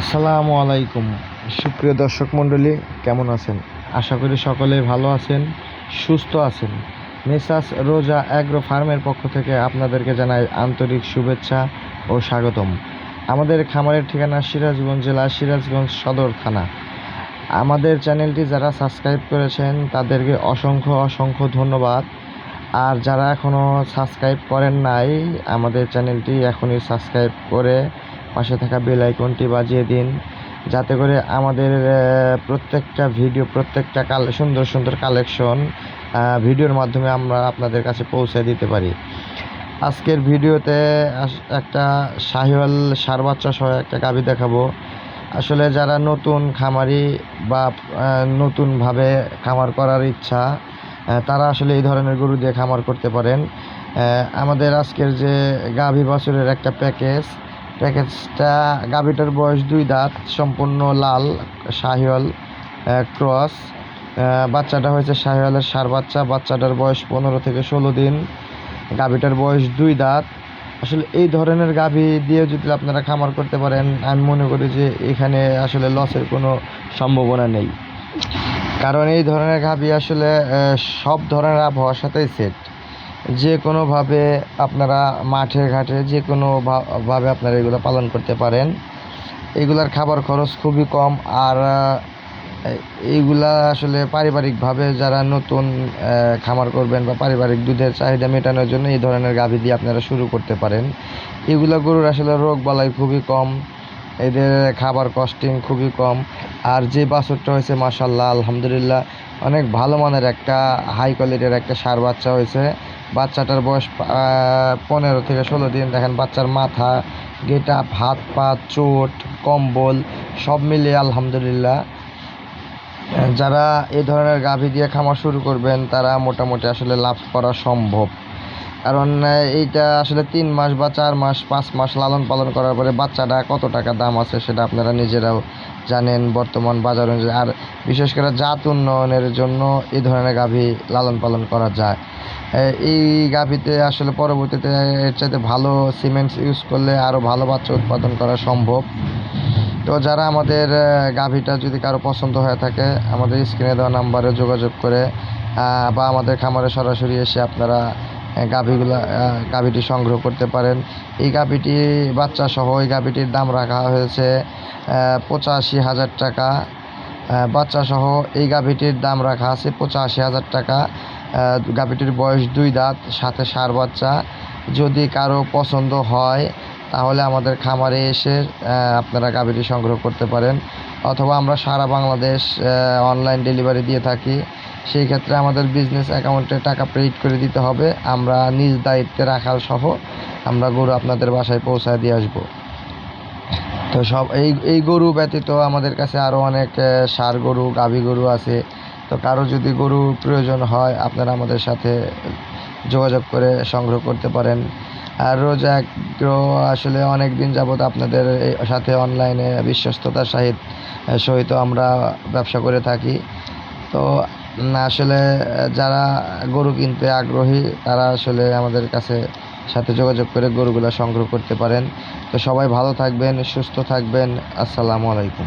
আসসালামু আলাইকুম। সুপ্রিয় দর্শক মণ্ডলী, কেমন আছেন? আশা করি সকলে ভালো আছেন, সুস্থ আছেন। মেসাস রোজা অ্যাগ্রো ফার্মের পক্ষ থেকে আপনাদেরকে জানাই আন্তরিক শুভেচ্ছা ও স্বাগতম। আমাদের খামারের ঠিকানা সিরাজগঞ্জ জেলা, সিরাজগঞ্জ সদর থানা। আমাদের চ্যানেলটি যারা সাবস্ক্রাইব করেছেন তাদেরকে অসংখ্য ধন্যবাদ। আর যারা এখনও সাবস্ক্রাইব করেন নাই, আমাদের চ্যানেলটি এখনই সাবস্ক্রাইব করে পাশে থাকা বেল আইকনটি বাজিয়ে দিন, যাতে করে আমাদের প্রত্যেকটা ভিডিও, প্রত্যেকটা সুন্দর কালেকশন ভিডিওর মাধ্যমে আমরা আপনাদের কাছে পৌঁছে দিতে পারি। আজকের ভিডিওতে একটা শাহিওয়াল ষাঁড় বাচ্চা সহ একটা গাভী দেখাবো। আসলে যারা নতুন খামারি বা নতুনভাবে খামার করার ইচ্ছা, তারা আসলে এই ধরনের গরু দিয়ে খামার করতে পারেন। আমাদের আজকের যে গাভী বাছুরের একটা প্যাকেজটা, গাভীটার বয়স 2 দাঁত, সম্পূর্ণ লাল শাহিওয়াল ক্রস। বাচ্চাটা হয়েছে শাহিওয়ালের ষাঁড় বাচ্চা। বাচ্চাটার বয়স 15 থেকে 16 দিন। গাভীটার বয়স 2 দাঁত। আসলে এই ধরনের গাভী দিয়ে যদি আপনারা খামার করতে পারেন, আমি মনে করি যে এখানে আসলে লসের কোনো সম্ভাবনা নেই। কারণ এই ধরনের গাভী আসলে সব ধরনের আবহাওয়ার সাথেই সেট। যে কোনোভাবে আপনারা মাঠে ঘাটে যে কোনোভাবে আপনারা এগুলো পালন করতে পারেন। এগুলার খাবার খরচ খুবই কম। আর এইগুলা আসলে পারিবারিকভাবে যারা নতুন খামার করবেন বা পারিবারিক দুধের চাহিদা মেটানোর জন্য এই ধরনের গাভী দিয়ে আপনারা শুরু করতে পারেন। এগুলো গরুর আসলে রোগ বালাই খুবই কম, এদের খাবার কস্টিং খুবই কম। আর যে বাছুরটা হয়েছে, মাশাআল্লাহ আলহামদুলিল্লাহ, অনেক ভালো মানের একটা হাই কোয়ালিটির একটা ষাঁড় বাচ্চা হয়েছে। বাচ্চাটার বয়স 15 থেকে 16 দিন। দেখেন বাচ্চার মাথা, গেটআপ, হাত পা, চোট, কম্বল সব মিলিয়ে আলহামদুলিল্লাহ। যারা এই ধরনের গাভী দিয়ে খামার শুরু করবেন তারা মোটামুটি আসলে লাভ করা সম্ভব। কারণ এইটা আসলে 3 মাস বা 4 মাস 5 মাস লালন পালন করার পরে বাচ্চাটা কত টাকা দাম আছে সেটা আপনারা নিজেরাও জানেন বর্তমান বাজার অনুযায়ী। আর বিশেষ করে জাত উন্নয়নের জন্য এই ধরনের গাভী লালন পালন করা যায়। এই গাভীতে আসলে পরবর্তীতে এর চাইতে ভালো সিমেন্টস ইউজ করলে আরও ভালো বাচ্চা উৎপাদন করা সম্ভব। তো যারা আমাদের গাভীটা যদি কারো পছন্দ হয়ে থাকে, আমাদের স্ক্রিনে দেওয়া নাম্বারে যোগাযোগ করে বা আমাদের খামারে সরাসরি এসে আপনারা গাভীটি সংগ্রহ করতে পারেন। এই গাভীটি বাচ্চা সহ এই গাভীটির দাম রাখা হয়েছে 85,000 টাকা। বাচ্চা সহ এই গাভীটির দাম রাখা আছে 85,000 টাকা। গাভীটির বয়স 2 দাঁত, সাথে ষাঁড় বাচ্চা। যদি কারো পছন্দ হয় তাহলে আমাদের খামারে এসে আপনারা গাভীটি সংগ্রহ করতে পারেন, অথবা আমরা সারা বাংলাদেশ অনলাইন ডেলিভারি দিয়ে থাকি। সেই ক্ষেত্রে আমাদের বিজনেস অ্যাকাউন্টে টাকা পেইড করে দিতে হবে। আমরা নিজ দায়িত্বে রাখাল সহ আমরা গরু আপনাদের বাসায় পৌঁছায় দিয়ে আসবো। তো এই গরু ব্যতীত আমাদের কাছে আরও অনেক ষাঁড় গরু, গাভী গরু আছে। তো কারো যদি গরু প্রয়োজন হয় আপনারা আমাদের সাথে যোগাযোগ করে সংগ্রহ করতে পারেন। আর রোজা অ্যাগ্রো আসলে অনেক দিন যাবত আপনাদের সাথে অনলাইনে বিশ্বস্ততার সহিত আমরা ব্যবসা করে থাকি। তো আসলে যারা গরু কিনতে আগ্রহী তারা আসলে আমাদের সাথে যোগাযোগ করে গরুগুলো সংগ্রহ করতে পারেন। তো সবাই ভালো থাকবেন, সুস্থ থাকবেন। আসসালামু আলাইকুম।